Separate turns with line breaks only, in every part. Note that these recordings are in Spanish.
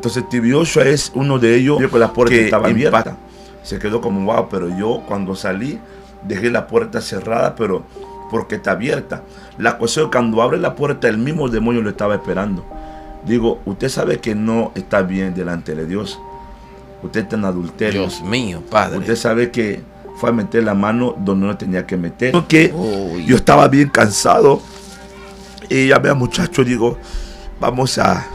Entonces TV Joshua es uno de ellos. Vio que la puerta estaba abierta. Se quedó como wow, pero yo cuando salí dejé la puerta cerrada, pero porque está abierta. La cuestión es que cuando abre la puerta, el mismo demonio lo estaba esperando. Digo, usted sabe que no está bien delante de Dios. Usted está en adulterio.
Dios mío, Padre.
Usted sabe que fue a meter la mano donde no tenía que meter. Porque yo estaba bien cansado. Y llamé al muchacho, digo, vamos a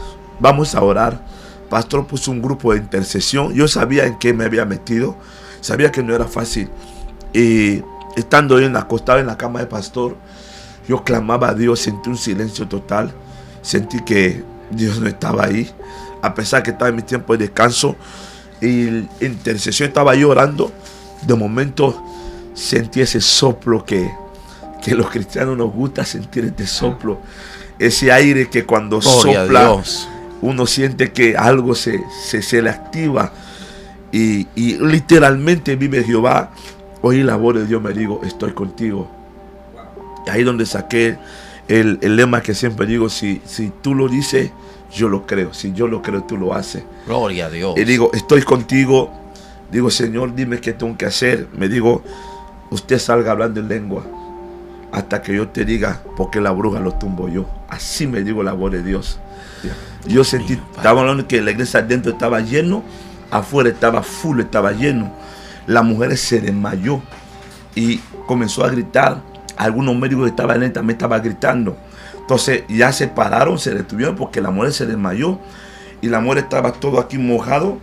orar. Pastor puso un grupo de intercesión. Yo sabía en qué me había metido. Sabía que no era fácil. Y estando acostado en la cama de pastor, yo clamaba a Dios, sentí un silencio total. Sentí que Dios no estaba ahí. A pesar que estaba en mi tiempo de descanso. Y en intercesión estaba yo orando. De momento sentí ese soplo que los cristianos nos gusta sentir, este soplo. Ese aire que cuando sopla, uno siente que algo se le activa. Y literalmente vive Jehová. Oí la voz de Dios, me digo, estoy contigo. Y ahí donde saqué el lema que siempre digo, si tú lo dices, yo lo creo. Si yo lo creo, tú lo haces.
Gloria a Dios.
Y digo, estoy contigo. Digo, Señor, dime qué tengo que hacer. Me digo, usted salga hablando en lengua hasta que yo te diga, porque la bruja lo tumbo yo. Así me digo la voz de Dios. Yo sentí, estaba hablando que la iglesia adentro estaba lleno, afuera estaba full, estaba lleno. La mujer se desmayó y comenzó a gritar. Algunos médicos que estaban en él también estaban gritando. Entonces ya se pararon, se detuvieron porque la mujer se desmayó. Y la mujer estaba todo aquí mojado.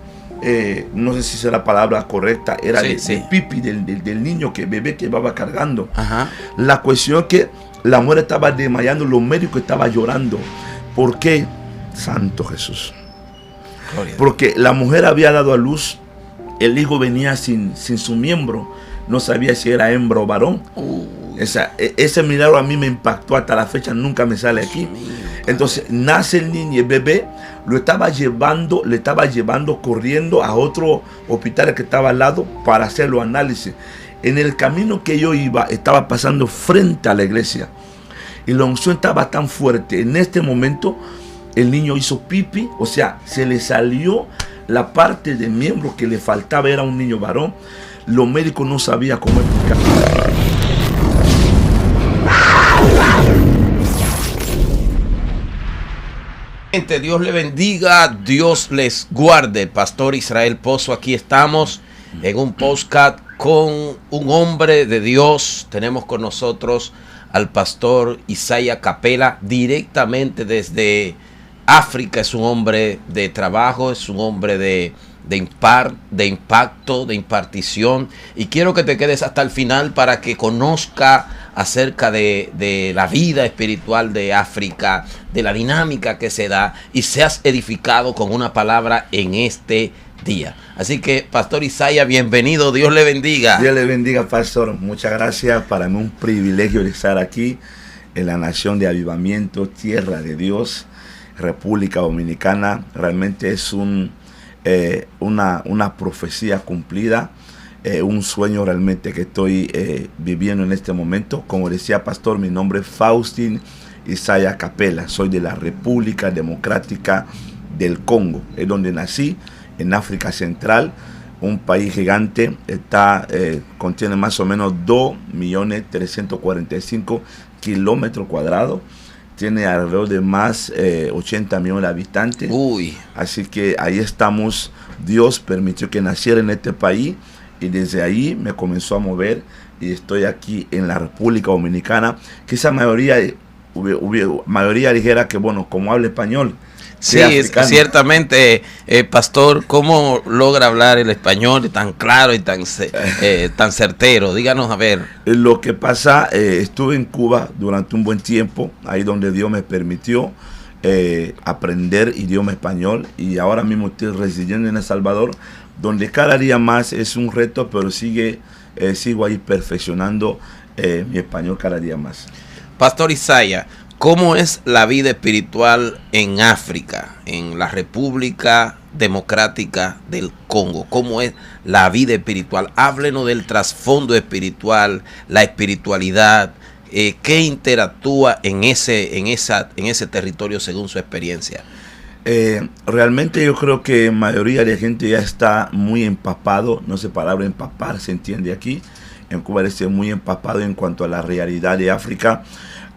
No sé si es la palabra correcta. Era el pipi del niño, bebé que iba cargando. Ajá. La cuestión es que la mujer estaba desmayando. Los médicos estaban llorando. ¿Por qué? Santo Jesús. Porque la mujer había dado a luz. El hijo venía sin su miembro. No sabía si era hembra o varón. Ese milagro a mí me impactó. Hasta la fecha nunca me sale aquí. Entonces nace el niño, el bebé. Le estaba llevando corriendo a otro hospital que estaba al lado para hacer los análisis. En el camino que yo iba, estaba pasando frente a la iglesia. Y la unción estaba tan fuerte. En este momento, el niño hizo pipi. O sea, se le salió la parte del miembro que le faltaba. Era un niño varón. Los médicos no sabían cómo explicar.
Dios le bendiga, Dios les guarde. Pastor Israel Pozo, aquí estamos en un podcast con un hombre de Dios. Tenemos con nosotros al pastor Isaiah Capela, directamente desde África. Es un hombre de trabajo, es un hombre de impacto, de impartición. Y quiero que te quedes hasta el final para que conozca acerca de la vida espiritual de África, de la dinámica que se da y seas edificado con una palabra en este día. Así que, Pastor Isaiah, bienvenido, Dios le bendiga.
Dios le bendiga, Pastor. Muchas gracias. Para mí un privilegio de estar aquí en la nación de avivamiento, tierra de Dios, República Dominicana. Realmente es una profecía cumplida. Un sueño realmente que estoy viviendo en este momento. Como decía Pastor, mi nombre es Faustin Isaiah Capela. Soy de la República Democrática del Congo. Es donde nací, en África Central. Un país gigante. Contiene más o menos 2.345.000 kilómetros cuadrados. Tiene alrededor de más 80 millones de habitantes. Así que ahí estamos. Dios permitió que naciera en este país. Y desde ahí me comenzó a mover y estoy aquí en la República Dominicana. Que esa mayoría dijera que, bueno, como habla español.
Sí, ciertamente, Pastor, ¿cómo logra hablar el español tan claro y tan certero? Díganos, a ver.
Lo que pasa, estuve en Cuba durante un buen tiempo, ahí donde Dios me permitió aprender idioma español. Y ahora mismo estoy residiendo en El Salvador, donde cada día más es un reto, pero sigo ahí perfeccionando mi español cada día más.
Pastor Isaiah, ¿cómo es la vida espiritual en África, en la República Democrática del Congo? ¿Cómo es la vida espiritual? Háblenos del trasfondo espiritual, la espiritualidad, ¿qué interactúa en ese territorio según su experiencia?
Realmente yo creo que la mayoría de gente ya está muy empapado, no sé, palabra empapar se entiende aquí. En Cuba está muy empapado en cuanto a la realidad de África.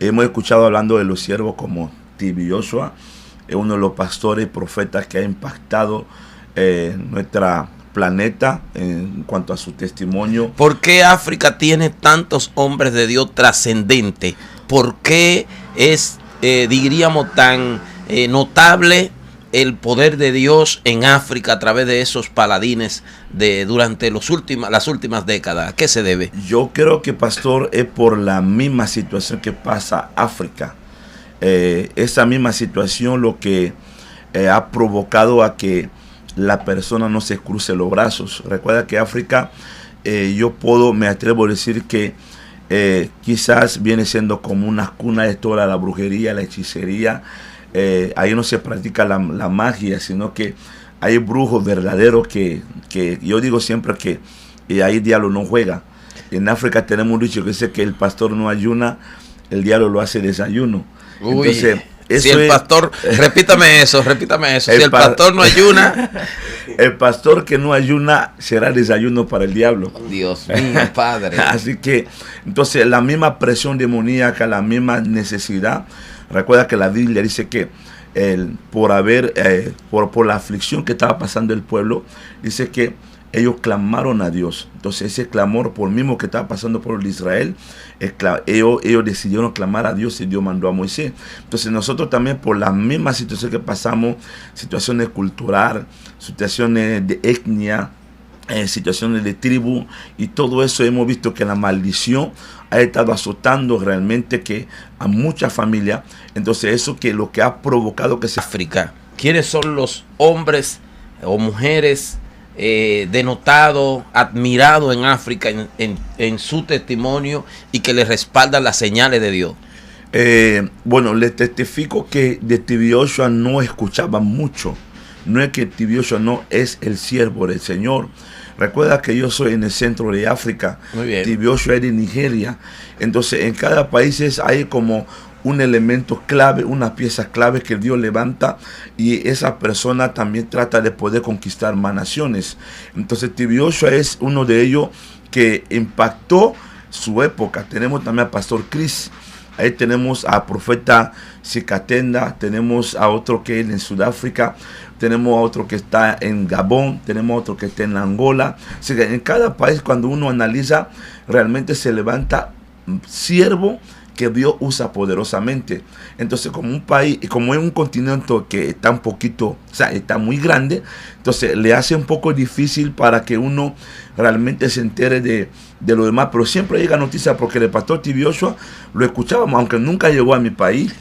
Hemos escuchado hablando de los siervos como T.B. Joshua, uno de los pastores y profetas que ha impactado nuestra planeta en cuanto a su testimonio.
¿Por qué África tiene tantos hombres de Dios trascendentes? ¿Por qué es, diríamos, tan notable el poder de Dios en África a través de esos paladines durante las últimas décadas? ¿A qué se debe?
Yo creo que, pastor, es por la misma situación que pasa África. Esa misma situación lo que ha provocado a que la persona no se cruce los brazos. Recuerda que África, me atrevo a decir que quizás viene siendo como una cuna de toda la brujería, la hechicería. Ahí no se practica la magia, sino que hay brujos verdaderos que yo digo siempre que ahí el diablo no juega. En África tenemos un dicho que dice que el pastor no ayuna, el diablo lo hace desayuno.
Uy,
entonces,
si el pastor, repítame eso, si el pastor no ayuna,
el pastor que no ayuna será desayuno para el diablo.
Dios mío, Padre.
Así que, entonces, la misma presión demoníaca, la misma necesidad. Recuerda que la Biblia dice que por la aflicción que estaba pasando el pueblo, dice que ellos clamaron a Dios. Entonces ese clamor por mismo que estaba pasando por Israel, ellos decidieron clamar a Dios y Dios mandó a Moisés. Entonces nosotros también por la misma situación que pasamos, situaciones culturales, situaciones de etnia, situaciones de tribu y todo eso, hemos visto que la maldición ha estado azotando realmente que a muchas familias. Entonces eso que lo que ha provocado que se...
África, ¿quiénes son los hombres o mujeres denotado, admirado en África en su testimonio y que le respaldan las señales de Dios?
Bueno, le testifico que de T.B. Joshua no escuchaba mucho. No es que T.B. Joshua no es el siervo del Señor. Recuerda que yo soy en el centro de África.
Muy bien.
T.B. Joshua es de Nigeria. Entonces en cada país hay como un elemento clave, una pieza clave que Dios levanta y esa persona también trata de poder conquistar más naciones. Entonces T.B. Joshua es uno de ellos que impactó su época. Tenemos también al pastor Chris, ahí tenemos al profeta Sikatenda, tenemos a otro que es en Sudáfrica, tenemos a otro que está en Gabón, tenemos a otro que está en Angola. Así que en cada país, cuando uno analiza, realmente se levanta siervo que Dios usa poderosamente. Entonces, como un país, como es un continente que está un poquito, o sea, está muy grande, entonces le hace un poco difícil para que uno realmente se entere de lo demás. Pero siempre llega noticia, porque el pastor T.B. Joshua lo escuchábamos, aunque nunca llegó a mi país,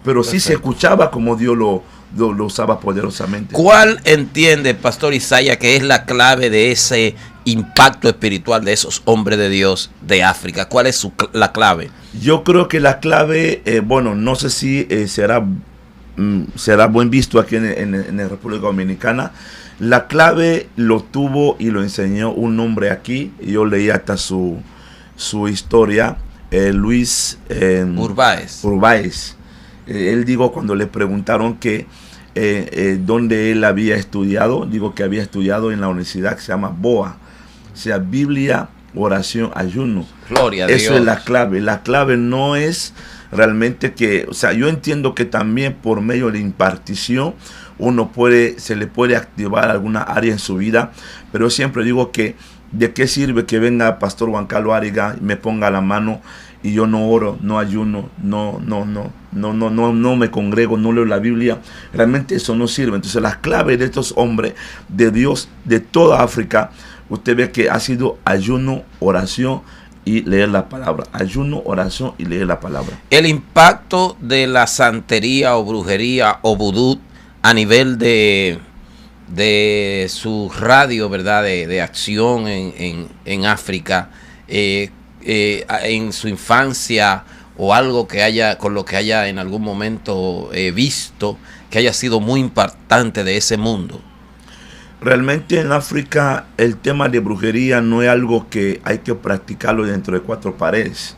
pero sí se escuchaba como Dios lo usaba poderosamente.
¿Cuál entiende, pastor Isaías, que es la clave de ese impacto espiritual de esos hombres de Dios de África? ¿Cuál es la clave?
Yo creo que la clave, bueno, no sé si será buen visto aquí en la República Dominicana. La clave lo tuvo y lo enseñó un hombre aquí. Yo leí hasta su historia, Luis Urbáez. Él dijo, cuando le preguntaron que dónde él había estudiado, digo que había estudiado en la universidad que se llama BOA, o sea, Biblia, oración, ayuno.
Gloria a Dios.
Eso es la clave. La clave no es realmente que, o sea, yo entiendo que también por medio de impartición se le puede activar alguna área en su vida, pero yo siempre digo que de qué sirve que venga Pastor Juan Carlos Ariga y me ponga la mano y yo no oro, no ayuno, no me congrego, no leo la Biblia. Realmente eso no sirve. Entonces las claves de estos hombres de Dios de toda África, usted ve que ha sido ayuno, oración y leer la palabra. Ayuno, oración y leer la palabra.
El impacto de la santería o brujería o vudú a nivel de su radio, ¿verdad? De acción en África, en su infancia, o algo que haya, con lo que haya en algún momento visto, que haya sido muy impactante de ese mundo.
Realmente en África el tema de brujería no es algo que hay que practicarlo dentro de cuatro paredes.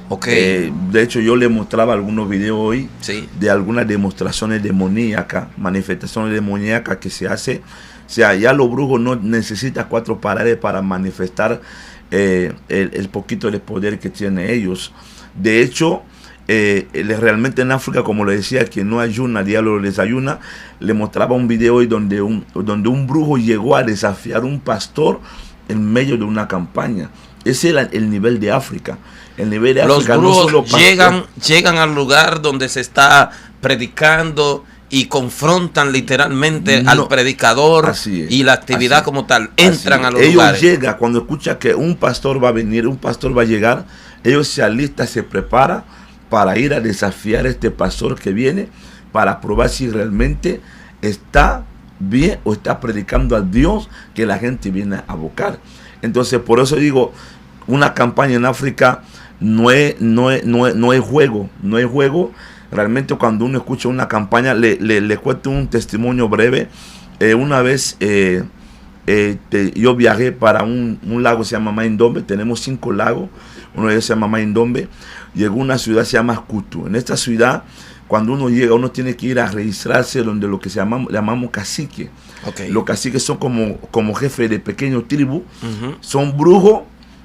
Okay.
De hecho, yo le mostraba algunos videos hoy
Sí.
de algunas demostraciones demoníacas, manifestaciones demoníacas que se hace. O sea, ya los brujos no necesitan 4 paredes para manifestar el poquito de poder que tienen ellos. De hecho, realmente en África, como le decía, quien no ayuna, diablo les ayuna. Le mostraba un video hoy donde un brujo llegó a desafiar a un pastor en medio de una campaña. Ese era el nivel de África. El nivel de África.
Los brujos llegan al lugar donde se está predicando y confrontan literalmente al predicador y la actividad como tal. Entran a los lugares.
Ellos llegan cuando escuchan que un pastor va a venir, un pastor va a llegar. Ellos se alistan, se preparan para ir a desafiar a este pastor que viene, para probar si realmente está bien o está predicando a Dios que la gente viene a buscar. Entonces, por eso digo, una campaña en África no es juego, no es juego. Realmente cuando uno escucha una campaña, le cuento un testimonio breve. Una vez yo viajé para un lago que se llama Maindombe. Tenemos 5 lagos, uno de ellos se llama Maindombe. Llegó a una ciudad que se llama Kutu. En esta ciudad, cuando uno llega, uno tiene que ir a registrarse donde lo que llamamos cacique.
Okay.
Los caciques son como jefes de pequeños tribus. Son brujos,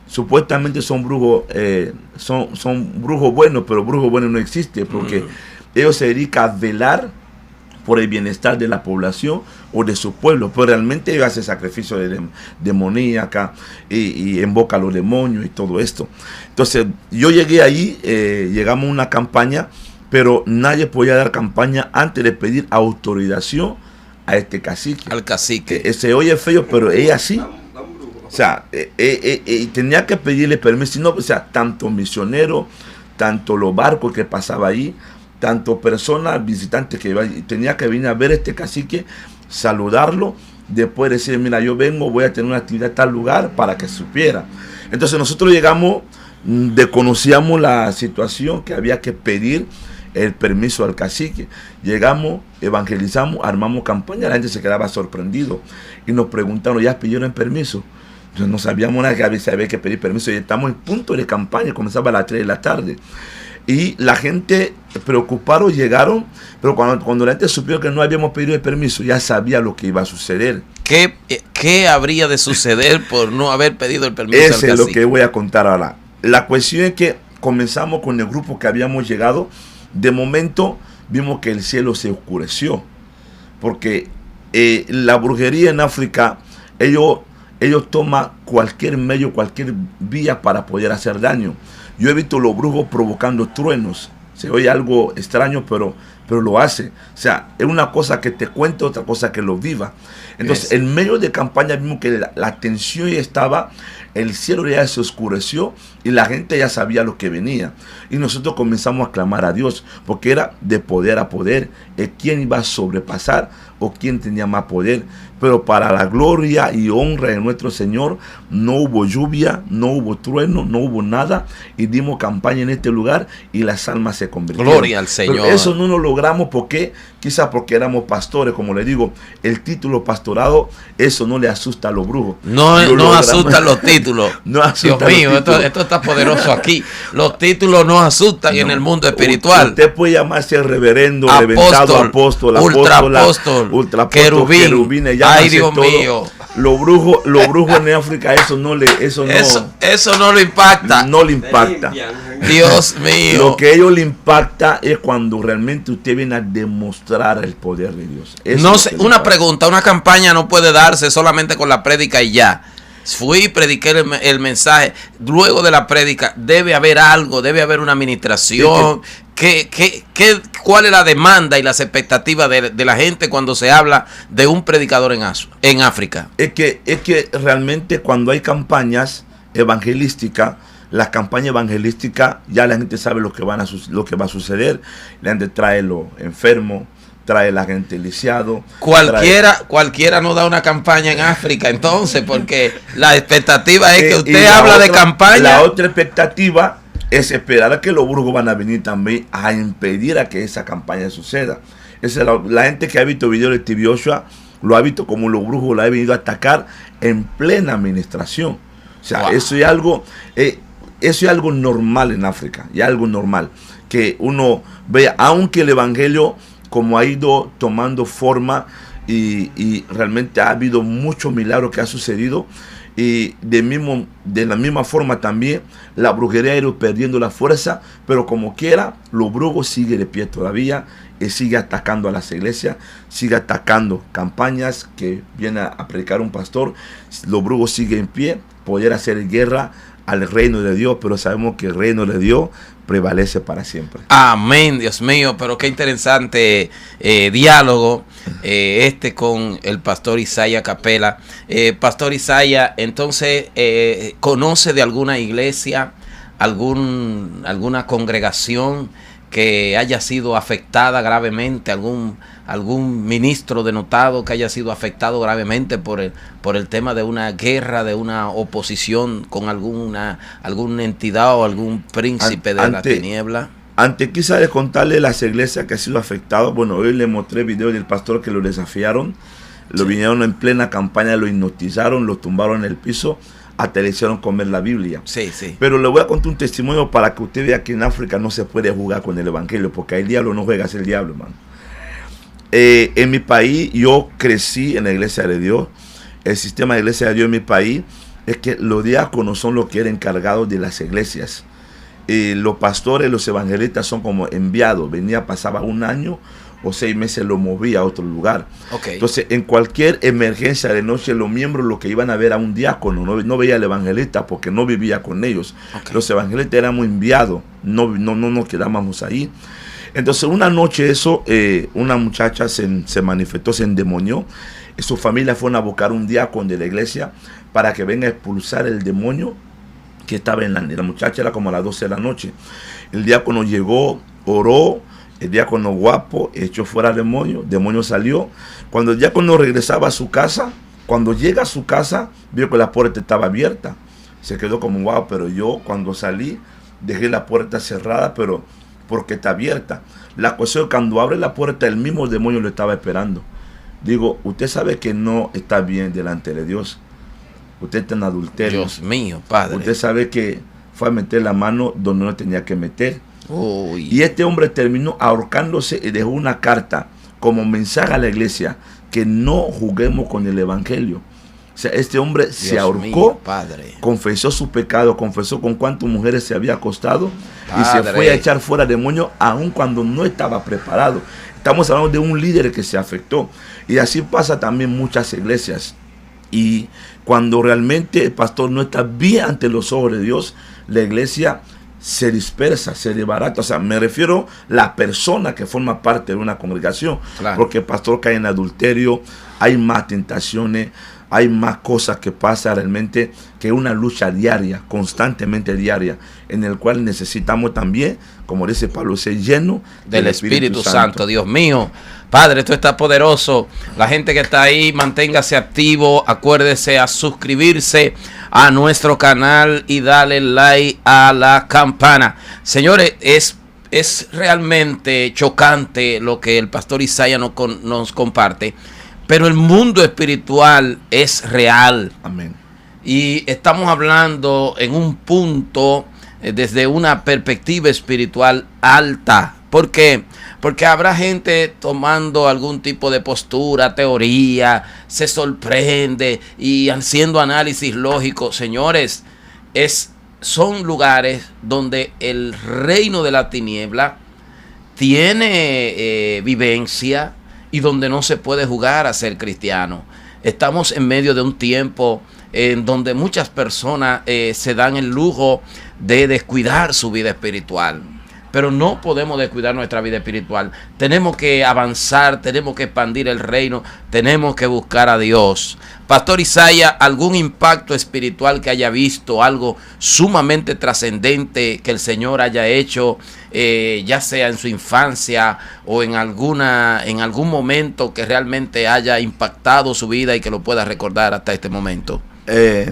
supuestamente son brujos, son brujos buenos, pero brujos buenos no existe, porque ellos se dedican a velar por el bienestar de la población o de su pueblo, pero realmente ellos hacen sacrificio de demoníaca y invoca a los demonios y todo esto. Entonces yo llegué ahí, llegamos a una campaña, pero nadie podía dar campaña antes de pedir autorización a este cacique.
Al cacique.
Se oye feo, pero es así. O sea, tenía que pedirle permiso. No, o sea, tanto misioneros, tanto los barcos que pasaban ahí, tanto personas, visitantes que iban, tenía que venir a ver a este cacique, saludarlo, después decir, mira, yo vengo, voy a tener una actividad en tal lugar para que supiera. Entonces nosotros llegamos, desconocíamos la situación que había que pedir el permiso al cacique. Llegamos, evangelizamos, armamos campaña, la gente se quedaba sorprendido y nos preguntaron, ¿ya pidieron permiso? Entonces no sabíamos nada, que había que pedir permiso y estamos en punto de campaña, comenzaba a las 3 de la tarde. Y la gente preocuparon, llegaron, pero cuando la gente supió que no habíamos pedido el permiso, ya sabía lo que iba a suceder.
¿Qué habría de suceder por no haber pedido el permiso al cacique?
Eso es lo que voy a contar ahora. La cuestión es que comenzamos con el grupo que habíamos llegado. De momento vimos que el cielo se oscureció, porque la brujería en África, ellos toman cualquier medio, cualquier vía para poder hacer daño. Yo he visto los brujos provocando truenos. Se oye algo extraño, pero lo hace. O sea, es una cosa que te cuento, otra cosa que lo viva. Entonces, en medio de campaña vimos que la tensión ya estaba, el cielo ya se oscureció y la gente ya sabía lo que venía. Y nosotros comenzamos a clamar a Dios, porque era de poder a poder, quién iba a sobrepasar o quién tenía más poder. Pero para la gloria y honra de nuestro Señor, no hubo lluvia, no hubo trueno, no hubo nada, y dimos campaña en este lugar y las almas se convirtieron.
Gloria al Señor.
Pero eso no lo logramos porque, quizás porque éramos pastores, como le digo, el título pastorado, eso no le asusta a los brujos.
No asustan los títulos.
No asustan.
Dios mío, esto está poderoso aquí. Los títulos no asustan en el mundo espiritual.
Usted puede llamarse reverendo,
apóstol,
reventado, apóstol,
ultraapóstol, querubín. Ay, Dios mío.
Los brujos en África, eso no lo impacta. No le impacta.
Dios mío.
Lo que a ellos le impacta es cuando realmente usted viene a demostrar el poder de Dios.
No sé, una pregunta, una campaña no puede darse solamente con la prédica y ya. Fui y prediqué el mensaje. Luego de la prédica debe haber algo, debe haber una administración. ¿Cuál es la demanda y las expectativas de la gente cuando se habla de un predicador en África? Es
que realmente cuando hay campañas evangelísticas, las campañas evangelísticas, ya la gente sabe lo que va a suceder. La gente trae los enfermos, trae la gente lisiado.
Cualquiera no da una campaña en África, entonces, porque la expectativa es que usted habla de campaña.
La otra expectativa es esperar a que los brujos van a venir también a impedir a que esa campaña suceda. Esa es la gente que ha visto videos de T.B. Joshua, lo ha visto como los brujos lo han venido a atacar en plena administración. O sea, eso es algo... eso es algo normal en África, y algo normal, que uno vea, aunque el evangelio como ha ido tomando forma y realmente ha habido muchos milagros que ha sucedido, y de la misma forma también la brujería ha ido perdiendo la fuerza, pero como quiera, los brujos siguen de pie todavía y sigue atacando a las iglesias, sigue atacando campañas que viene a predicar un pastor. Los brujos siguen en pie, poder hacer guerra al reino de Dios, pero sabemos que el reino de Dios prevalece para siempre.
Amén, Dios mío, pero qué interesante diálogo con el pastor Isaiah Capela. Pastor Isaiah, entonces, ¿conoce de alguna iglesia, alguna congregación que haya sido afectada gravemente, algún ministro denotado que haya sido afectado gravemente por el tema de una guerra, de una oposición con alguna entidad o algún príncipe de la tiniebla?
Antes quizá de contarle las iglesias que ha sido afectado, bueno, hoy le mostré video del pastor que lo desafiaron, lo vinieron en plena campaña, lo hipnotizaron, lo tumbaron en el piso, hasta le hicieron comer la Biblia.
Sí, sí.
Pero le voy a contar un testimonio para que usted vea que en África no se puede jugar con el evangelio, porque el diablo no juega, es el diablo, hermano. En mi país, yo crecí en la iglesia de Dios. El sistema de iglesia de Dios en mi país es que los diáconos son los que eran encargados de las iglesias. Los pastores, los evangelistas son como enviados. Pasaba un año o 6 meses, lo movía a otro lugar.
Okay.
Entonces, en cualquier emergencia de noche, los miembros lo que iban a ver a un diácono, no veía al evangelista porque no vivía con ellos. Okay. Los evangelistas éramos enviados, no nos quedábamos ahí. Entonces, una noche una muchacha se manifestó, se endemonió. Su familia fueron a buscar un diácono de la iglesia para que venga a expulsar el demonio que estaba en la muchacha. Era como a las 12 de la noche. El diácono llegó, oró. El diácono guapo echó fuera al demonio salió. Cuando el diácono regresaba a su casa, cuando llega a su casa, vio que la puerta estaba abierta. Se quedó como wow, pero yo cuando salí, dejé la puerta cerrada, pero porque está abierta. La cuestión es que cuando abre la puerta, el mismo demonio lo estaba esperando. Digo, usted sabe que no está bien delante de Dios. Usted está en adulterio.
Dios mío, Padre.
Usted sabe que fue a meter la mano donde no tenía que meter.
Uy.
Y este hombre terminó ahorcándose y dejó una carta como mensaje a la iglesia que no juguemos con el evangelio. O sea, este hombre se ahorcó,
mío, Padre.
Confesó su pecado, confesó con cuántas mujeres se había acostado, Padre. Y se fue a echar fuera demonios aun cuando no estaba preparado. Estamos hablando de un líder que se afectó. Y así pasa también muchas iglesias. Y cuando realmente el pastor no está bien ante los ojos de Dios, la iglesia se dispersa, se desbarata. O sea, me refiero a la persona que forma parte de una congregación. Claro. Porque el pastor cae en adulterio, hay más tentaciones, hay más cosas que pasan realmente, que una lucha diaria, constantemente diaria, en el cual necesitamos también, como dice Pablo, ser lleno
del Espíritu Santo. Dios mío, Padre, esto está poderoso. La gente que está ahí, manténgase activo, acuérdese a suscribirse a nuestro canal y dale like a la campana. Señores, es realmente chocante lo que el pastor Isaiah nos comparte. Pero el mundo espiritual es real.
Amén.
Y estamos hablando en un punto desde una perspectiva espiritual alta. ¿Por qué? Porque habrá gente tomando algún tipo de postura, teoría, se sorprende y haciendo análisis lógico. Señores, son lugares donde el reino de la tiniebla tiene vivencia, y donde no se puede jugar a ser cristiano. Estamos en medio de un tiempo en donde muchas personas se dan el lujo de descuidar su vida espiritual. Pero no podemos descuidar nuestra vida espiritual. Tenemos que avanzar, tenemos que expandir el reino, tenemos que buscar a Dios. Pastor Isaiah, ¿algún impacto espiritual que haya visto, algo sumamente trascendente que el Señor haya hecho, ya sea en su infancia o en algún momento que realmente haya impactado su vida y que lo pueda recordar hasta este momento?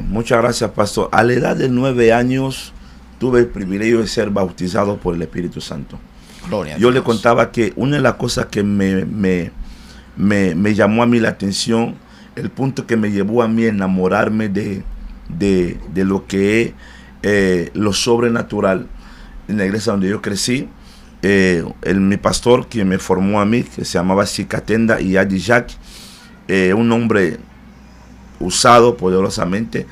Muchas gracias, pastor. A la edad de 9 años tuve el privilegio de ser bautizado por el Espíritu Santo.
Gloria a
Yo
Dios.
le contaba que una de las cosas que me llamó a mí la atención, el punto que me llevó a mí a enamorarme de lo que es lo sobrenatural en la iglesia donde yo crecí. Mi pastor, quien me formó a mí, que se llamaba Sikatenda y Adi Jack, un hombre usado poderosamente.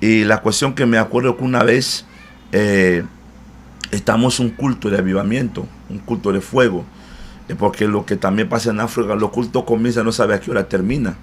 Y la cuestión que me acuerdo que una vez estamos en un culto de avivamiento, un culto de fuego, porque lo que también pasa en África, los cultos comienzan, no sabe a qué hora termina.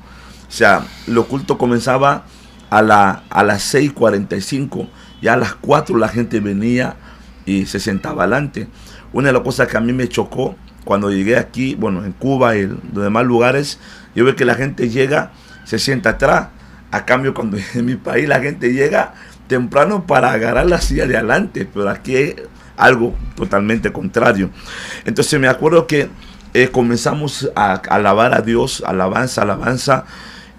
O sea, los cultos comenzaba a las 6:45, ya a las 4 la gente venía y se sentaba adelante. Una de las cosas que a mí me chocó cuando llegué aquí, bueno, en Cuba y en los demás lugares, yo veo que la gente llega, se sienta atrás. A cambio, cuando en mi país la gente llega temprano para agarrar la silla de adelante, pero aquí es algo totalmente contrario. Entonces me acuerdo que comenzamos a alabar a Dios, alabanza.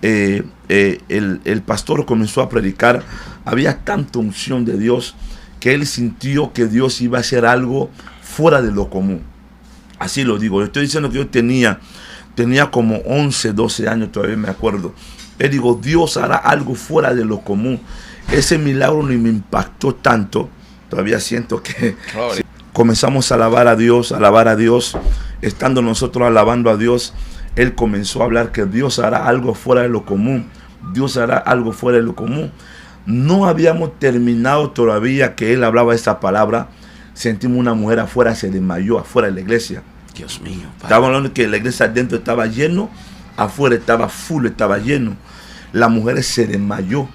El pastor comenzó a predicar. Había tanta unción de Dios que él sintió que Dios iba a hacer algo fuera de lo común. Así lo digo. Yo estoy diciendo que yo tenía como 11, 12 años, todavía me acuerdo. Él digo, Dios hará algo fuera de lo común. Ese milagro ni me impactó tanto. Todavía siento que comenzamos a alabar a Dios. Estando nosotros alabando a Dios, él comenzó a hablar que Dios hará algo fuera de lo común. Dios hará algo fuera de lo común. No habíamos terminado todavía que él hablaba esa palabra. Sentimos una mujer afuera, se desmayó afuera de la iglesia.
Dios mío, Padre.
Estábamos hablando que la iglesia adentro estaba lleno, afuera estaba full, estaba lleno. La mujer se desmayó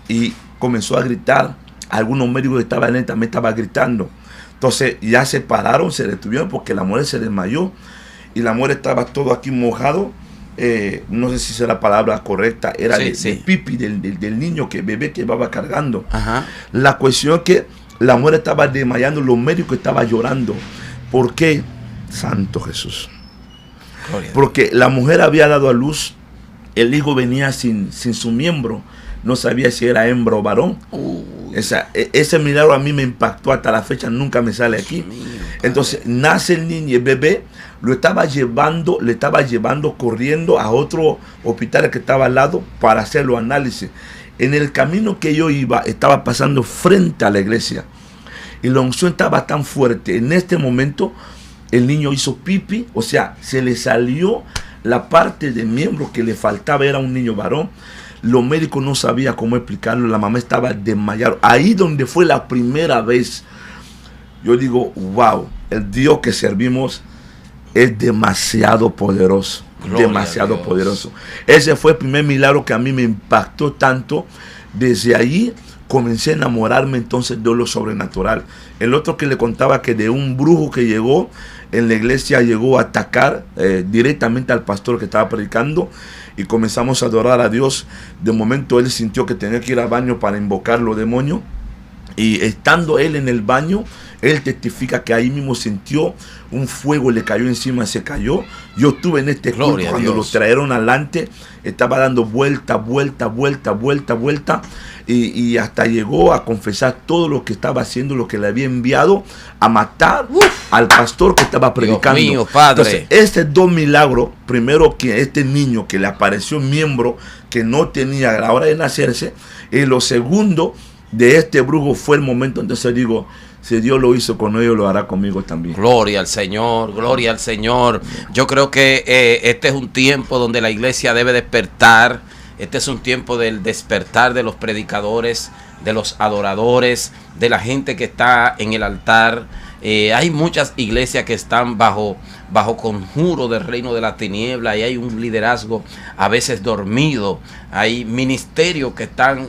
y comenzó a gritar. Algunos médicos que estaban en también estaban gritando. Entonces ya se pararon, se detuvieron porque la mujer se desmayó y la mujer estaba todo aquí mojado. No sé si es la palabra correcta, era de pipi del niño, bebé que iba cargando.
Ajá.
La cuestión es que la mujer estaba desmayando, los médicos estaban llorando. ¿Por qué? Santo Jesús. Porque la mujer había dado a luz, el hijo venía sin su miembro, no sabía si era hembra o varón. Ese milagro a mí me impactó hasta la fecha, nunca me sale aquí. Entonces nace el niño, el bebé, le estaba llevando corriendo a otro hospital que estaba al lado para hacer los análisis. En el camino que yo iba, estaba pasando frente a la iglesia y la unción estaba tan fuerte. En este momento el niño hizo pipí, o sea, se le salió la parte del miembro que le faltaba, era un niño varón. Los médicos no sabían cómo explicarlo, la mamá estaba desmayada. Ahí donde fue la primera vez, yo digo, wow, el Dios que servimos es demasiado poderoso. Gloria, demasiado poderoso. Ese fue el primer milagro que a mí me impactó tanto. Desde ahí comencé a enamorarme entonces de lo sobrenatural. El otro que le contaba que de un brujo que llegó en la iglesia, llegó a atacar directamente al pastor que estaba predicando, y comenzamos a adorar a Dios. De momento él sintió que tenía que ir al baño para invocar los demonios, y estando él en el baño, él testifica que ahí mismo sintió un fuego, le cayó encima, se cayó. Yo estuve en este culto cuando lo trajeron adelante, estaba dando vuelta, y hasta llegó a confesar todo lo que estaba haciendo, lo que le había enviado a matar al pastor que estaba predicando.
Dios mío, Padre.
Entonces, este dos milagros, primero que este niño que le apareció un miembro que no tenía a la hora de nacerse, y lo segundo de este brujo fue el momento. Entonces digo, si Dios lo hizo con ellos, lo hará conmigo también.
Gloria al Señor, gloria al Señor. Yo creo que este es un tiempo donde la iglesia debe despertar. Este es un tiempo del despertar de los predicadores, de los adoradores, de la gente que está en el altar. Hay muchas iglesias que están bajo conjuro del reino de la tiniebla, y hay un liderazgo a veces dormido. Hay ministerios que están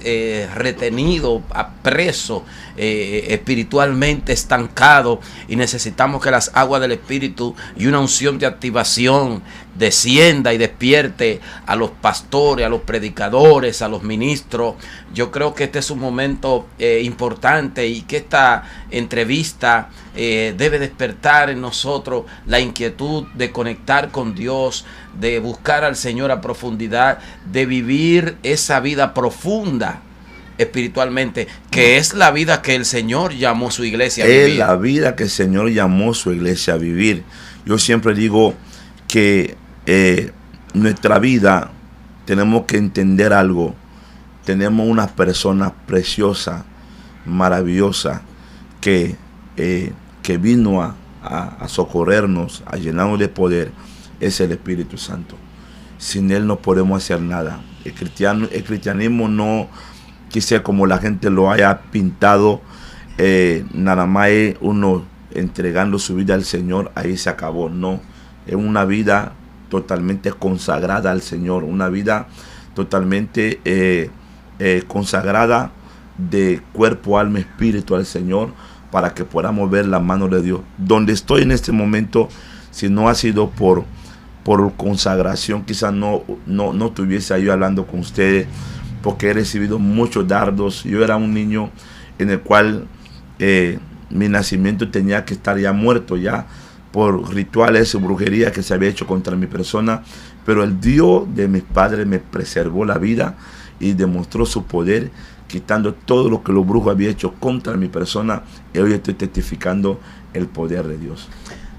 retenidos, presos, espiritualmente estancados, y necesitamos que las aguas del Espíritu y una unción de activación descienda y despierte a los pastores, a los predicadores, a los ministros. Yo creo que este es un momento importante, y que esta entrevista debe despertar en nosotros la inquietud de conectar con Dios, de buscar al Señor a profundidad, de vivir esa vida profunda espiritualmente, que es la vida que el Señor llamó a su iglesia a vivir.
Es la vida que el Señor llamó a su iglesia a vivir. Yo siempre digo que nuestra vida tenemos que entender algo. Tenemos unas personas preciosas maravillosa que vino a socorrernos, a llenarnos de poder, es el Espíritu Santo. Sin Él no podemos hacer nada. El cristianismo no quise como la gente lo haya pintado, nada más es uno entregando su vida al Señor, ahí se acabó. No, es una vida totalmente consagrada al Señor, una vida totalmente consagrada de cuerpo, alma, espíritu al Señor, para que podamos ver la mano de Dios. Donde estoy en este momento, si no ha sido por consagración, quizás no estuviese ahí hablando con ustedes, porque he recibido muchos dardos. Yo era un niño en el cual mi nacimiento tenía que estar ya muerto, ya por rituales o brujería que se había hecho contra mi persona, pero el Dios de mis padres me preservó la vida y demostró su poder, quitando todo lo que los brujos habían hecho contra mi persona, y hoy estoy testificando el poder de Dios.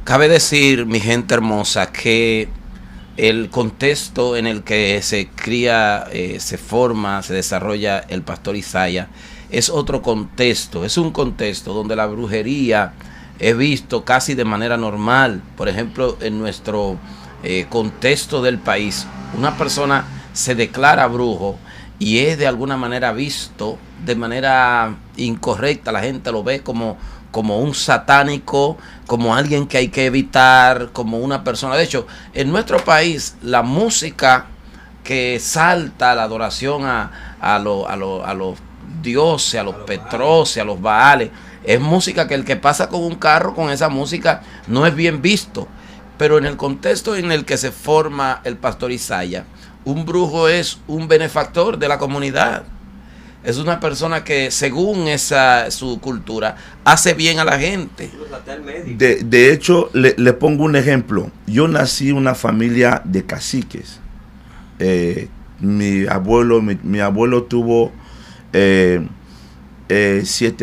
Cabe decir, mi gente hermosa, que el contexto en el que se cría, se forma, se desarrolla el pastor Isaías es otro contexto, es un contexto donde la brujería es visto casi de manera normal. Por ejemplo, en nuestro contexto del país, una persona se declara brujo y es de alguna manera visto de manera incorrecta. La gente lo ve como un satánico, como alguien que hay que evitar, como una persona. De hecho, en nuestro país, la música que salta la adoración a los dioses, a los petroces, a los baales, es música que el que pasa con un carro con esa música no es bien visto. Pero en el contexto en el que se forma el pastor Isaías, un brujo es un benefactor de la comunidad. Es una persona que, según su cultura, hace bien a la gente.
De hecho, le pongo un ejemplo. Yo nací en una familia de caciques. Mi abuelo tuvo 7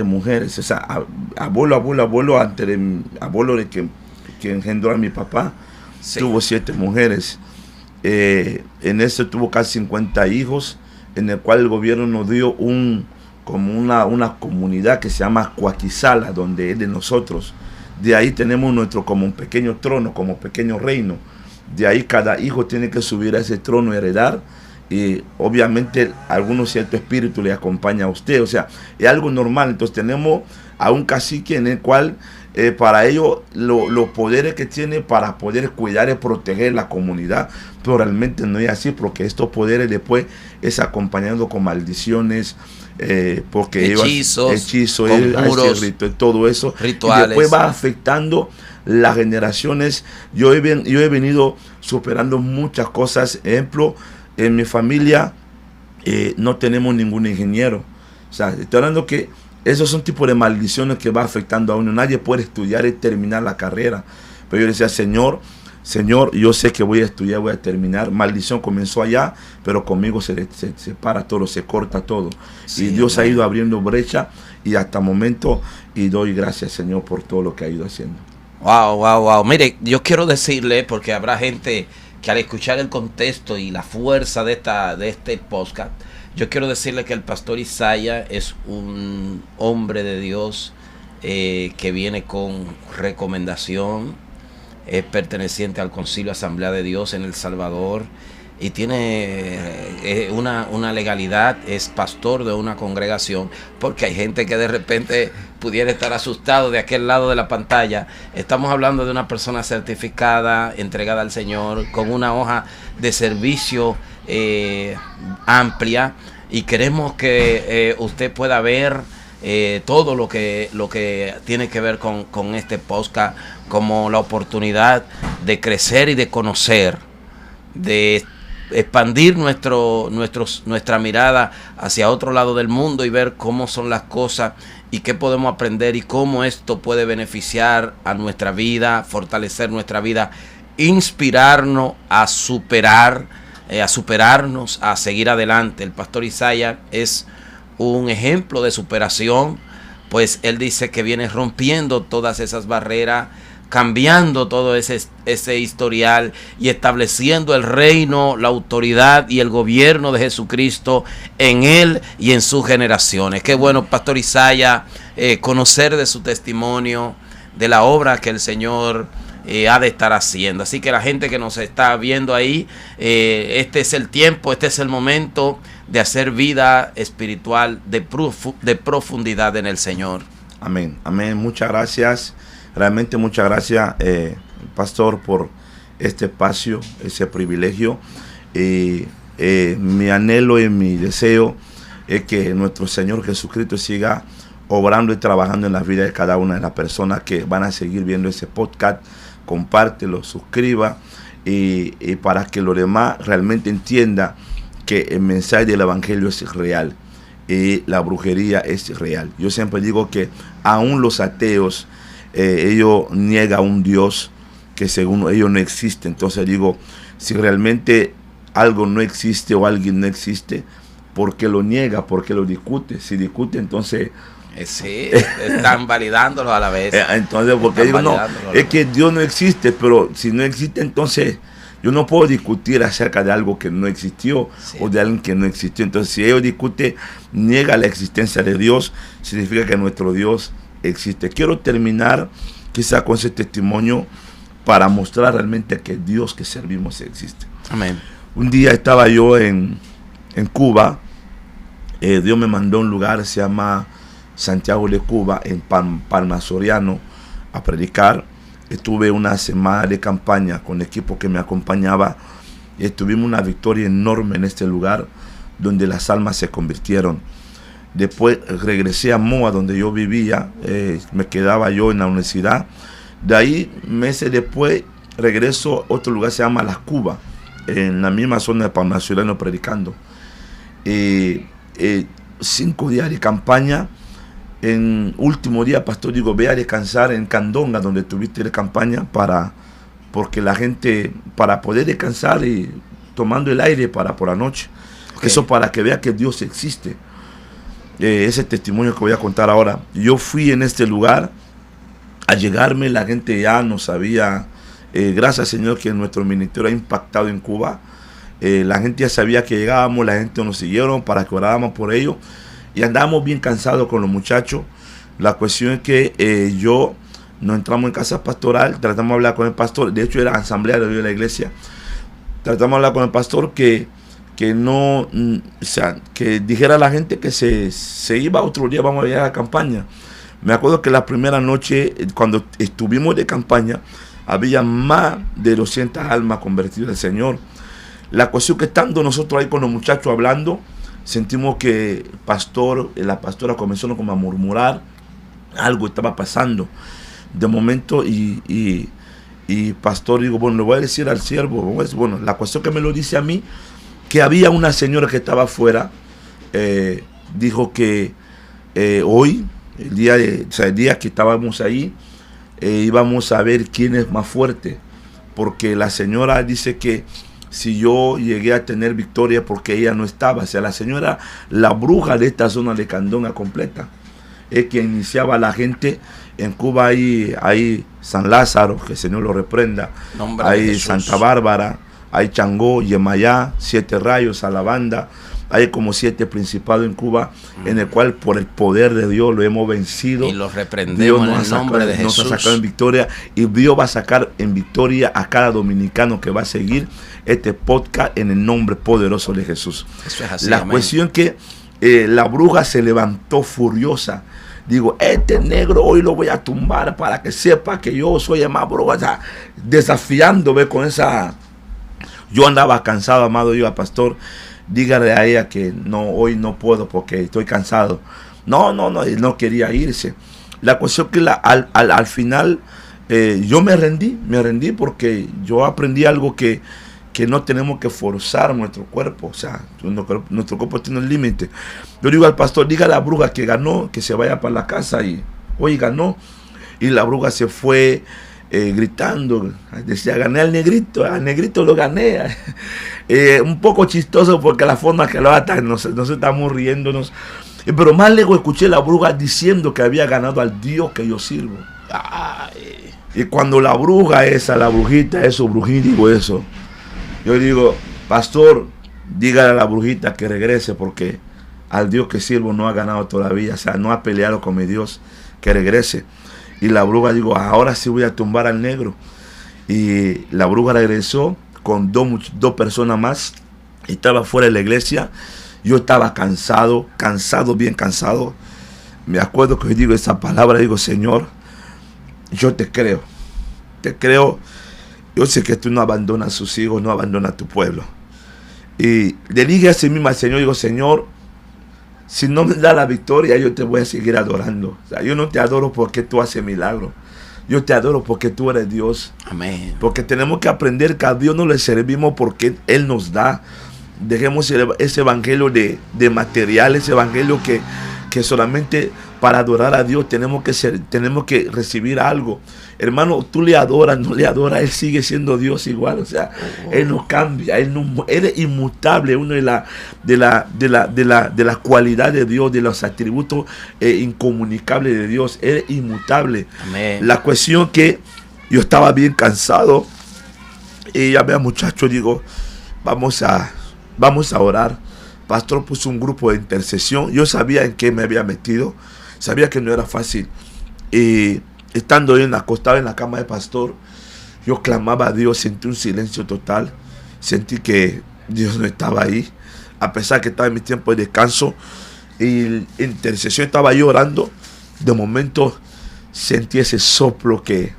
mujeres. O sea, abuelo, antes de mi abuelo de que engendró a mi papá, sí, tuvo 7 mujeres. En eso tuvo casi 50 hijos, en el cual el gobierno nos dio como una comunidad que se llama Coaquizala, donde es de nosotros. De ahí tenemos nuestro como un pequeño trono, como pequeño reino. De ahí cada hijo tiene que subir a ese trono y heredar. Y obviamente algunos cierto espíritu le acompaña a usted. O sea, es algo normal. Entonces tenemos a un cacique en el cual para ellos los poderes que tiene para poder cuidar y proteger la comunidad, pero realmente no es así, porque estos poderes después es acompañando con maldiciones, porque hechizos, conjuros, todo eso, rituales, y después va afectando las generaciones. Yo he venido superando muchas cosas. Ejemplo, en mi familia no tenemos ningún ingeniero. O sea, estoy hablando que esos son tipos de maldiciones que va afectando a uno. Nadie puede estudiar y terminar la carrera. Pero yo decía, Señor, yo sé que voy a estudiar, voy a terminar. Maldición comenzó allá, pero conmigo se para todo, se corta todo. Sí, y Dios ha ido abriendo brecha y hasta el momento, y doy gracias, Señor, por todo lo que ha ido haciendo.
Wow. Mire, yo quiero decirle, porque habrá gente que al escuchar el contexto y la fuerza de este podcast, yo quiero decirle que el pastor Isaías es un hombre de Dios que viene con recomendación, es perteneciente al Concilio Asamblea de Dios en El Salvador y tiene una legalidad, es pastor de una congregación, porque hay gente que de repente pudiera estar asustado de aquel lado de la pantalla. Estamos hablando de una persona certificada, entregada al Señor, con una hoja de servicio amplia, y queremos que usted pueda ver todo lo que tiene que ver con este podcast como la oportunidad de crecer y de conocer, de expandir nuestra mirada hacia otro lado del mundo y ver cómo son las cosas y qué podemos aprender y cómo esto puede beneficiar a nuestra vida, fortalecer nuestra vida, inspirarnos a superarnos, a seguir adelante. El pastor Isaías es un ejemplo de superación, pues él dice que viene rompiendo todas esas barreras, cambiando todo ese historial y estableciendo el reino, la autoridad y el gobierno de Jesucristo en él y en sus generaciones. Qué bueno, Pastor Isaiah, conocer de su testimonio, de la obra que el Señor ha de estar haciendo. Así que la gente que nos está viendo ahí, este es el tiempo, este es el momento de hacer vida espiritual de profundidad en el Señor.
Amén, amén. Muchas gracias. Realmente muchas gracias, pastor, por este espacio, ese privilegio. Mi anhelo y mi deseo es que nuestro Señor Jesucristo siga obrando y trabajando en la vida de cada una de las personas que van a seguir viendo ese podcast. Compártelo, suscriba y para que los demás realmente entiendan que el mensaje del evangelio es real y la brujería es real. Yo siempre digo que aún los ateos, ellos niegan a un Dios que según ellos no existe. Entonces digo, si realmente algo no existe o alguien no existe, ¿por qué lo niega? ¿Por qué lo discute? Si discute, entonces...
Sí, están validándolo a la vez.
Entonces, porque digo, no, es que Dios no existe, pero si no existe, entonces yo no puedo discutir acerca de algo que no existió, sí, o de alguien que no existió. Entonces, si ellos discuten, niega la existencia de Dios, significa que nuestro Dios existe. Quiero terminar quizá con ese testimonio para mostrar realmente que Dios que servimos existe.
Amén.
Un día estaba yo en Cuba, Dios me mandó a un lugar, se llama Santiago de Cuba, en Palma Soriano, a predicar. Estuve una semana de campaña con el equipo que me acompañaba y tuvimos una victoria enorme en este lugar donde las almas se convirtieron. Después regresé a Moa, donde yo vivía, me quedaba yo en la universidad. De ahí, meses después, regreso a otro lugar, se llama Las Cubas, en la misma zona de Palma Soriano, predicando. 5 días de campaña. En último día, pastor, digo, ve a descansar en Candonga, donde tuviste la campaña, porque la gente, para poder descansar y tomando el aire por la noche. Okay. Eso para que vea que Dios existe. Ese testimonio que voy a contar ahora. Yo fui en este lugar, a llegarme, la gente ya no sabía, gracias Señor que nuestro ministerio ha impactado en Cuba. La gente ya sabía que llegábamos, la gente nos siguieron para que oráramos por ellos. Y andábamos bien cansados con los muchachos. La cuestión es que yo nos entramos en casa pastoral, tratamos de hablar con el pastor. De hecho, era asamblea de la iglesia. Tratamos de hablar con el pastor que no, o sea, que dijera a la gente que se iba otro día, vamos a ir a la campaña. Me acuerdo que la primera noche, cuando estuvimos de campaña, había más de 200 almas convertidas al Señor. La cuestión que estando nosotros ahí con los muchachos hablando, sentimos que la pastora comenzó como a murmurar, algo estaba pasando. De momento, y pastor, digo, bueno, le voy a decir al siervo, bueno, la cuestión que me lo dice a mí, que había una señora que estaba afuera, dijo que hoy, el día que estábamos ahí, íbamos a ver quién es más fuerte, porque la señora dice que si yo llegué a tener victoria porque ella no estaba, o sea, la señora, la bruja de esta zona de Candonga completa, es que iniciaba a la gente. En Cuba hay San Lázaro, que el Señor lo reprenda, hay Santa Bárbara, hay Changó, Yemayá, 7 Rayos, Alabanda, hay como 7 principados en Cuba, en el cual por el poder de Dios lo hemos vencido.
Y los reprendemos en el nombre de Jesús.
Nos ha sacado en victoria, y Dios va a sacar en victoria a cada dominicano que va a seguir este podcast en el nombre poderoso de Jesús.
Eso es así,
la cuestión que la bruja se levantó furiosa. Digo, este negro hoy lo voy a tumbar para que sepa que yo soy el más bruja. O sea, desafiándome con esa... Yo andaba cansado, amado, yo al pastor, dígale a ella que no, hoy no puedo porque estoy cansado. No, él no quería irse. La cuestión que al final yo me rendí porque yo aprendí algo que no tenemos que forzar nuestro cuerpo. O sea, nuestro cuerpo tiene un límite. Yo digo al pastor, diga a la bruja que ganó, que se vaya para la casa, y hoy ganó. Y la bruja se fue gritando, decía, gané al negrito lo gané. Un poco chistoso porque la forma que lo atan, nos estamos riéndonos. Pero más luego escuché a la bruja diciendo que había ganado al Dios que yo sirvo. Ay. Y cuando la bruja esa, la brujita, eso, brujín, digo eso. Yo digo, pastor, dígale a la brujita que regrese porque al Dios que sirvo no ha ganado todavía. O sea, no ha peleado con mi Dios, que regrese. Y la bruja, digo, ahora sí voy a tumbar al negro. Y la bruja regresó con dos personas más. Estaba fuera de la iglesia. Yo estaba cansado, bien cansado. Me acuerdo que digo esa palabra, digo, Señor, yo te creo. Yo sé que tú no abandonas a sus hijos, no abandonas a tu pueblo. Y le dije a sí mismo al Señor, digo, Señor, si no me da la victoria, yo te voy a seguir adorando. O sea, yo no te adoro porque tú haces milagros. Yo te adoro porque tú eres Dios.
Amén.
Porque tenemos que aprender que a Dios no le servimos porque Él nos da. Dejemos ese evangelio de material, ese evangelio que solamente para adorar a Dios tenemos que recibir algo. Hermano, tú le adoras, no le adoras, Él sigue siendo Dios igual. O sea, Él no cambia, Él es inmutable. Uno de las cualidades de Dios, de los atributos incomunicables de Dios, Él es inmutable.
Amén.
La cuestión que yo estaba bien cansado y llamé a muchachos, digo, vamos a orar. Pastor puso un grupo de intercesión. Yo sabía en qué me había metido. Sabía que no era fácil. Y estando ahí acostado en la cama de pastor, yo clamaba a Dios. Sentí un silencio total. Sentí que Dios no estaba ahí. A pesar que estaba en mi tiempo de descanso. Y en intercesión estaba yo orando. De momento sentí ese soplo que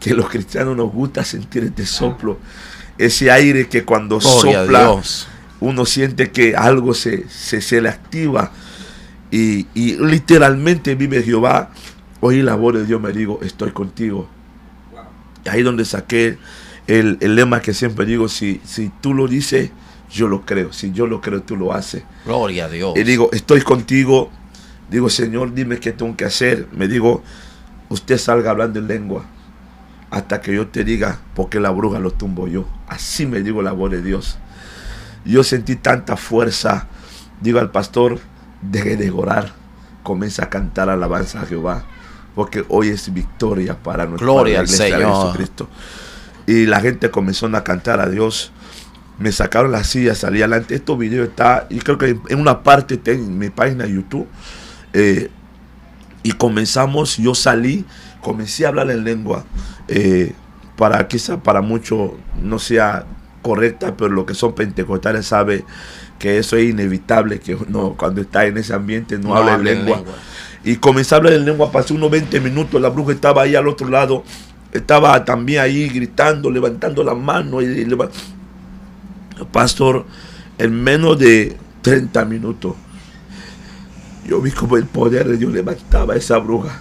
los cristianos nos gusta sentir, este soplo. Ese aire que cuando sopla, uno siente que algo se le activa. Y literalmente vive Jehová. Oí la voz de Dios, me digo, estoy contigo. Y ahí donde saqué el lema que siempre digo, si tú lo dices, yo lo creo. Si yo lo creo, tú lo haces.
Gloria a Dios.
Y digo, estoy contigo. Digo, Señor, dime qué tengo que hacer. Me digo, usted salga hablando en lengua hasta que yo te diga, porque la bruja lo tumbo yo. Así me digo la voz de Dios. Yo sentí tanta fuerza. Digo al pastor, deje de orar, comienza a cantar alabanza a Jehová, porque hoy es victoria para nuestra
Gloria al
iglesia de
Señor.
Jesucristo. Y la gente comenzó a cantar a Dios. Me sacaron la silla, salí adelante. Este video está, y creo que en una parte está en mi página de YouTube. Y comenzamos, yo salí, comencé a hablar en lengua. Quizá para muchos no sea correcta, pero los que son pentecostales saben que eso es inevitable, que uno cuando está en ese ambiente no habla en lengua. Y comencé a hablar en lengua, pasé unos 20 minutos, la bruja estaba ahí al otro lado, estaba también ahí gritando, levantando la mano. Pastor, en menos de 30 minutos, yo vi como el poder de Dios levantaba a esa bruja.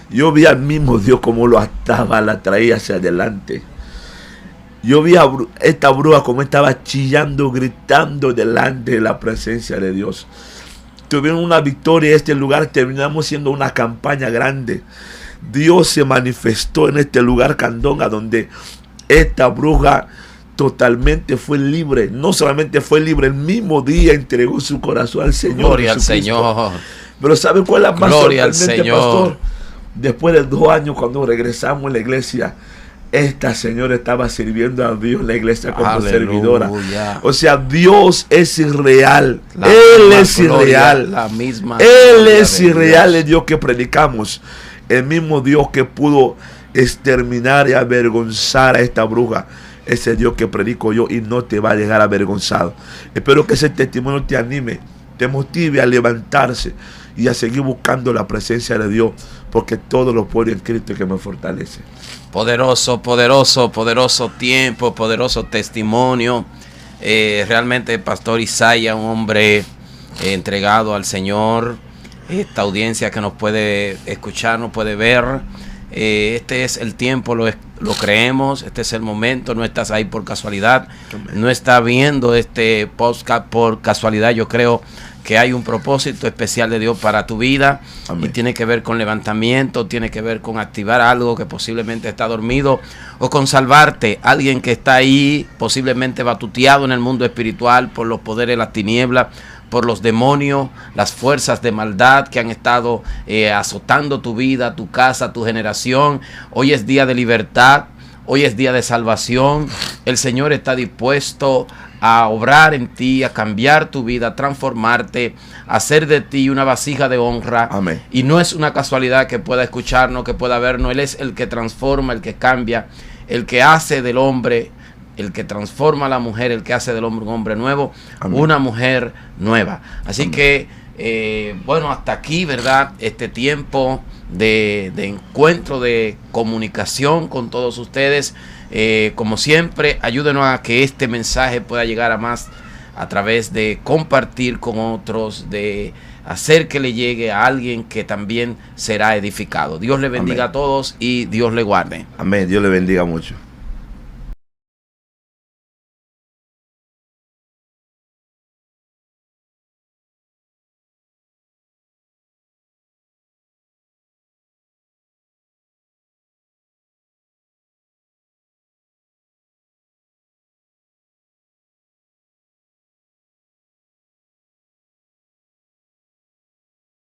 Yo vi al mismo Dios como lo ataba, la traía hacia adelante. Yo vi a esta bruja como estaba chillando, gritando delante de la presencia de Dios. Tuvieron una victoria en este lugar, terminamos siendo una campaña grande. Dios se manifestó en este lugar, Candonga, donde esta bruja totalmente fue libre. No solamente fue libre, el mismo día entregó su corazón al Señor.
Gloria al Señor.
Pero ¿sabe cuál es la más
Gloria al
sorprendente,
Señor.
pastor? Después de 2 años, cuando regresamos a la iglesia, esta señora estaba sirviendo a Dios en la iglesia como
Aleluya.
servidora. O sea, Dios es irreal.
La
Él
misma
es
gloria,
irreal.
la misma
Él
gloria
es
de
irreal,
Dios.
el Dios que predicamos. El mismo Dios que pudo exterminar y avergonzar a esta bruja. Ese Dios que predico yo y no te va a dejar avergonzado. Espero que ese testimonio te anime, te motive a levantarse y a seguir buscando la presencia de Dios, porque todo lo puedo en Cristo que me fortalece.
Poderoso, poderoso, poderoso tiempo, poderoso testimonio. Realmente Pastor Isaías, un hombre entregado al Señor. Esta audiencia que nos puede escuchar, nos puede ver. Este es el tiempo, lo creemos, este es el momento, no estás ahí por casualidad, no estás viendo este podcast por casualidad. Yo creo que hay un propósito especial de Dios para tu vida. Amén. Y tiene que ver con levantamiento, tiene que ver con activar algo que posiblemente está dormido o con salvarte. Alguien que está ahí posiblemente batuteado en el mundo espiritual por los poderes de las tinieblas, por los demonios, las fuerzas de maldad que han estado azotando tu vida, tu casa, tu generación. Hoy es día de libertad, hoy es día de salvación. El Señor está dispuesto a obrar en ti, a cambiar tu vida, a transformarte, a hacer de ti una vasija de honra.
Amén.
Y no es una casualidad que pueda escucharnos, que pueda vernos. Él es el que transforma, el que cambia, el que hace del hombre, el que transforma a la mujer, el que hace del hombre un hombre nuevo,
Amén.
una mujer nueva. Así
Amén.
que, bueno, hasta aquí, ¿verdad? Este tiempo de encuentro, de comunicación con todos ustedes. Como siempre, ayúdenos a que este mensaje pueda llegar a más a través de compartir con otros, de hacer que le llegue a alguien que también será edificado. Dios le bendiga. Amén. A todos y Dios le guarde.
Amén. Dios le bendiga mucho.